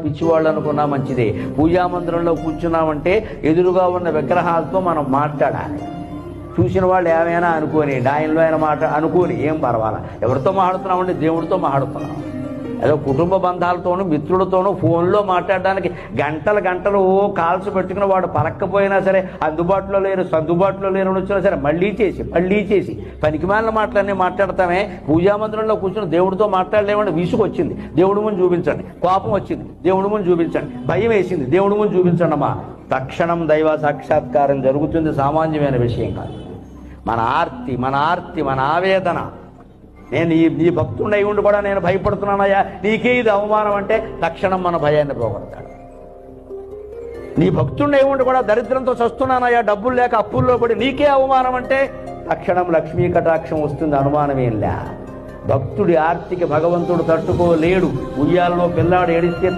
పిచ్చివాళ్ళు అనుకున్నా మంచిదే. పూజామందిరంలో కూర్చున్నామంటే ఎదురుగా ఉన్న విగ్రహాలతో మనం మాట్లాడాలి. చూసిన వాళ్ళు ఏమైనా అనుకోని, డాయిన్లో అయినా మాట అనుకోని ఏం పర్వాలా. ఎవరితో మాట్లాడుతున్నామంటే దేవుడితో మాట్లాడుతున్నాం. ఏదో కుటుంబ బంధాలతోనూ మిత్రులతోనూ ఫోన్లో మాట్లాడడానికి గంటలు కాల్స్ పెట్టుకుని వాడు పలక్కపోయినా సరే, అందుబాటులో లేరు అని వచ్చినా సరే మళ్ళీ చేసి పనికిమాలిన మాటలన్నీ మాట్లాడతామే. పూజామందిరంలో కూర్చొని దేవుడితో మాట్లాడలేమంటే విసుగు వచ్చింది, దేవుడి ముందు చూపించండి. కోపం వచ్చింది, దేవుడి ముందు చూపించండి. భయం వేసింది, దేవుడి ముందు చూపించండి అమ్మా. తక్షణం దైవ సాక్షాత్కారం జరుగుతుంది. సామాన్యమైన విషయం కాదు. మన ఆర్తి మన ఆవేదన. నేను నీ భక్తుడిని అయి ఉండి కూడా నేను భయపడుతున్నానయ్యా, నీకే ఇది అవమానం అంటే తక్షణం మన భయాన్ని పోగొడతాడు. నీ భక్తుడిని అయి ఉండి కూడా దరిద్రంతో చస్తున్నానయ్యా, డబ్బులు లేక అప్పుల్లో పడి నీకే అవమానం అంటే తక్షణం లక్ష్మీ కటాక్షం వస్తుంది. అనుమానమేంలే. భక్తుడి ఆర్తికి భగవంతుడు తట్టుకోలేడు. ఉయ్యాలలో పిల్లాడు ఏడిస్తే